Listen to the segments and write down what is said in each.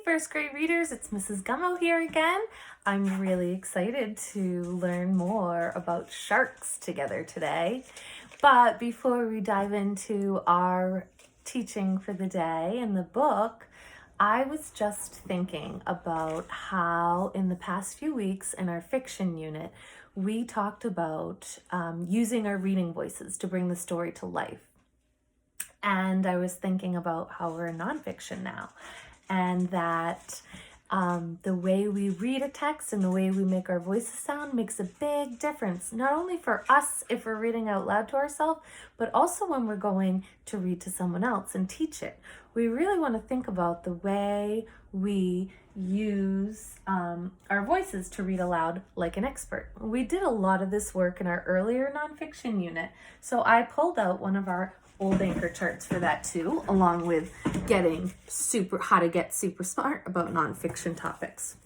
first grade readers, it's Mrs. Gummo here again. I'm really excited to learn more about sharks together today. But before we dive into our teaching for the day in the book, I was just thinking about how in the past few weeks in our fiction unit, we talked about using our reading voices to bring the story to life. And I was thinking about how we're in nonfiction now, and that the way we read a text and the way we make our voices sound makes a big difference, not only for us if we're reading out loud to ourselves, but also when we're going to read to someone else and teach it. We really want to think about the way we use our voices to read aloud like an expert. We did a lot of this work in our earlier nonfiction unit, so I pulled out one of our old anchor charts for that too, along with how to get super smart about nonfiction topics.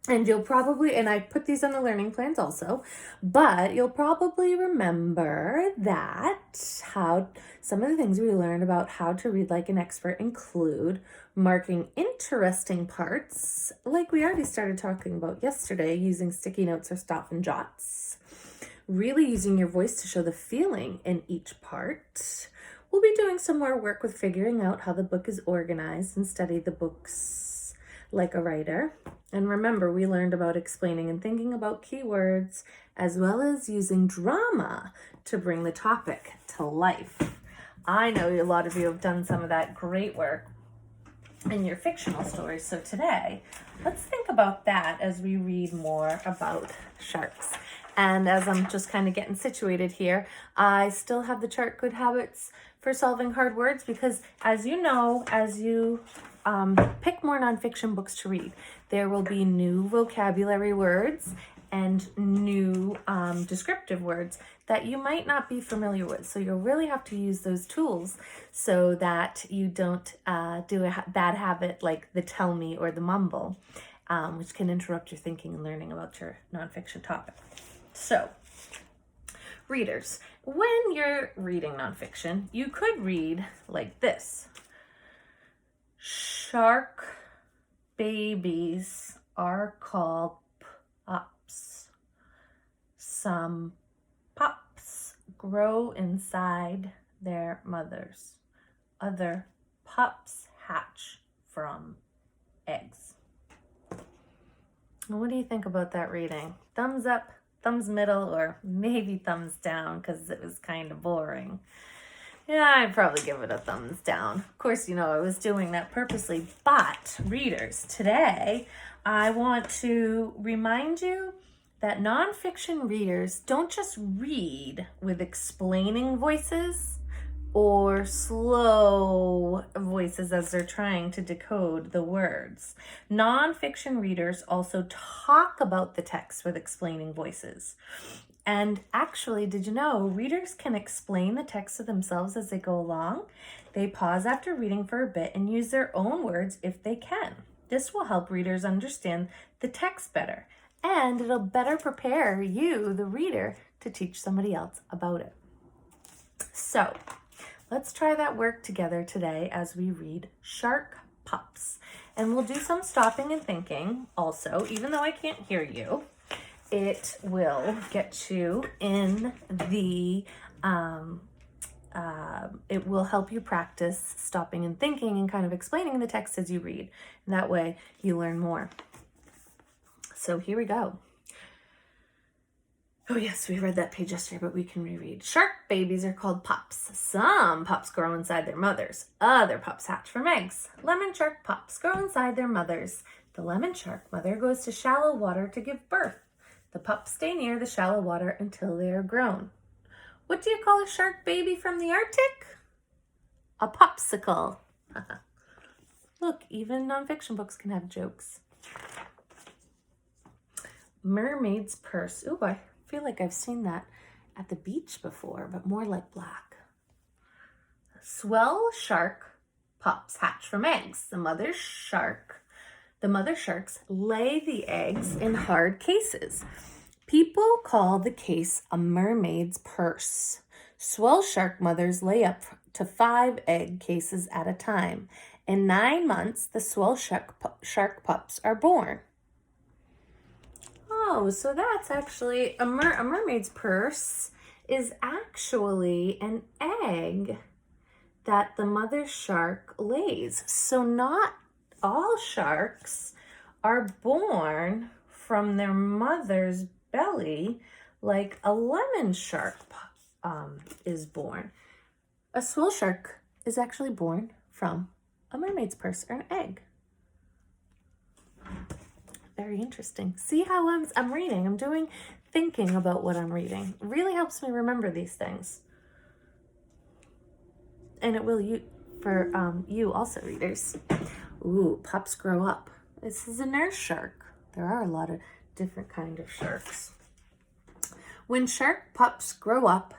And I put these on the learning plans also, but you'll probably remember that how some of the things we learned about how to read like an expert include marking interesting parts, like we already started talking about yesterday, using sticky notes or stop and jots. Really using your voice to show the feeling in each part. We'll be doing some more work with figuring out how the book is organized and study the books like a writer. And remember, we learned about explaining and thinking about keywords, as well as using drama to bring the topic to life. I know a lot of you have done some of that great work in your fictional stories. So today, let's think about that as we read more about sharks. And as I'm just kind of getting situated here, I still have the chart Good Habits for Solving Hard Words, because as you know, as you pick more nonfiction books to read, there will be new vocabulary words and new descriptive words that you might not be familiar with. So you'll really have to use those tools so that you don't do a bad habit like the tell me or the mumble, which can interrupt your thinking and learning about your nonfiction topic. So, readers, when you're reading nonfiction, you could read like this. Shark babies are called pups. Some pups grow inside their mothers. Other pups hatch from eggs. What do you think about that reading? Thumbs up, thumbs middle, or maybe thumbs down because it was kind of boring. Yeah, I'd probably give it a thumbs down. Of course, I was doing that purposely. But readers, today I want to remind you that nonfiction readers don't just read with explaining voices or slow voices as they're trying to decode the words. Nonfiction readers also talk about the text with explaining voices. And actually, did you know readers can explain the text to themselves as they go along? They pause after reading for a bit and use their own words if they can. This will help readers understand the text better, and it'll better prepare you, the reader, to teach somebody else about it. So, let's try that work together today as we read Shark Pups. And we'll do some stopping and thinking also, even though I can't hear you. It will get you in the, it will help you practice stopping and thinking and kind of explaining the text as you read. And that way you learn more. So here we go. Oh yes, we read that page yesterday, but we can reread. Shark babies are called pups. Some pups grow inside their mothers. Other pups hatch from eggs. Lemon shark pups grow inside their mothers. The lemon shark mother goes to shallow water to give birth. The pups stay near the shallow water until they are grown. What do you call a shark baby from the Arctic? A popsicle. Look, even nonfiction books can have jokes. Mermaid's purse. Ooh, I feel like I've seen that at the beach before, but more like black. Swell shark pups hatch from eggs. The mother sharks lay the eggs in hard cases. People call the case a mermaid's purse. Swell shark mothers lay up to 5 egg cases at a time. In 9 months, the swell shark pups are born. Oh, so that's actually a mermaid's purse is actually an egg that the mother shark lays. So not all sharks are born from their mother's belly like a lemon shark is born. A swell shark is actually born from a mermaid's purse or an egg. Very interesting. See how I'm reading. I'm thinking about what I'm reading. It really helps me remember these things. And it will for you also, readers. Ooh, pups grow up. This is a nurse shark. There are a lot of different kind of sharks. When shark pups grow up,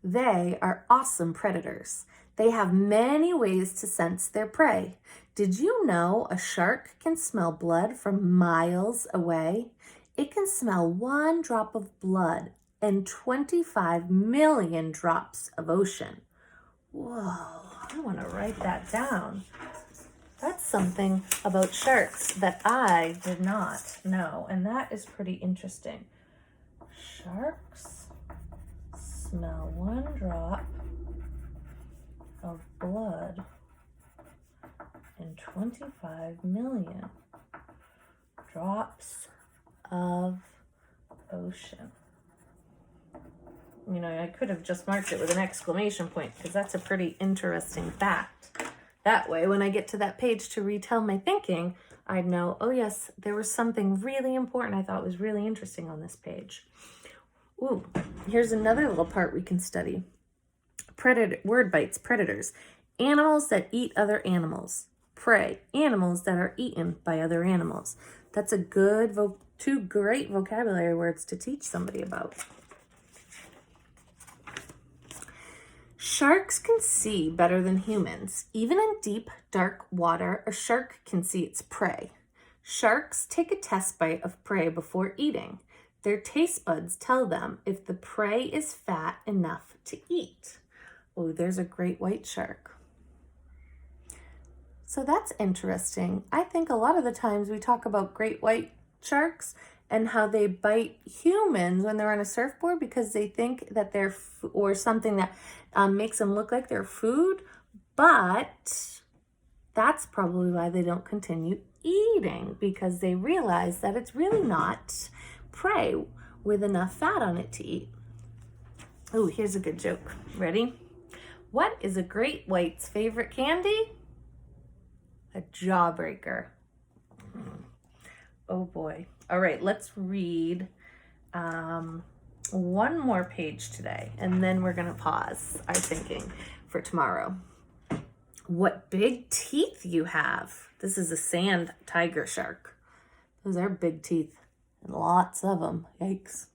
they are awesome predators. They have many ways to sense their prey. Did you know a shark can smell blood from miles away? It can smell 1 drop of blood and 25 million drops of ocean. Whoa, I want to write that down. That's something about sharks that I did not know, and that is pretty interesting. Sharks smell 1 drop of blood and 25 million drops of ocean. You know, I could have just marked it with an exclamation point because that's a pretty interesting fact. That way, when I get to that page to retell my thinking, I'd know, oh yes, there was something really important I thought was really interesting on this page. Ooh, here's another little part we can study. Word bites, predators. Animals that eat other animals. Prey, animals that are eaten by other animals. That's a good, 2 great vocabulary words to teach somebody about. Sharks can see better than humans. Even in deep, dark water, a shark can see its prey. Sharks take a test bite of prey before eating. Their taste buds tell them if the prey is fat enough to eat. Oh, there's a great white shark. So that's interesting. I think a lot of the times we talk about great white sharks and how they bite humans when they're on a surfboard because they think that they're, or something that makes them look like they're food, but that's probably why they don't continue eating, because they realize that it's really not prey with enough fat on it to eat. Oh, here's a good joke. Ready? What is a great white's favorite candy? A jawbreaker. Oh boy. All right, let's read 1 more page today, and then we're gonna pause our thinking for tomorrow. What big teeth you have. This is a sand tiger shark. Those are big teeth, and lots of them. Yikes.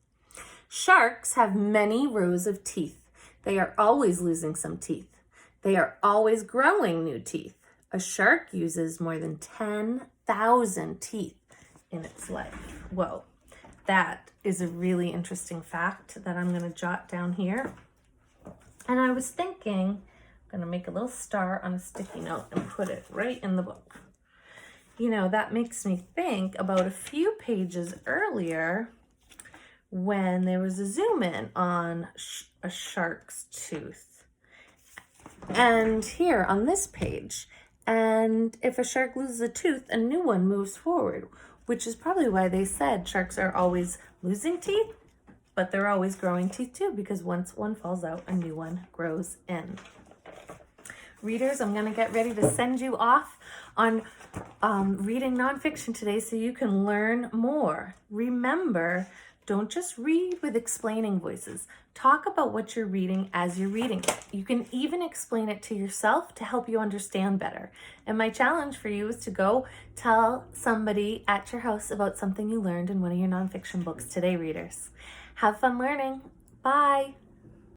Sharks have many rows of teeth. They are always losing some teeth. They are always growing new teeth. A shark uses more than 10,000 teeth in its life. Whoa, that is a really interesting fact that I'm going to jot down here. And I was thinking, I'm going to make a little star on a sticky note and put it right in the book. You know, that makes me think about a few pages earlier when there was a zoom in on a shark's tooth. And here on this page, and if a shark loses a tooth, a new one moves forward, which is probably why they said sharks are always losing teeth, but they're always growing teeth too, because once one falls out, a new one grows in. Readers, I'm going to get ready to send you off on reading nonfiction today so you can learn more. Remember, don't just read with explaining voices. Talk about what you're reading as you're reading it. You can even explain it to yourself to help you understand better. And my challenge for you is to go tell somebody at your house about something you learned in one of your nonfiction books today, readers. Have fun learning. Bye.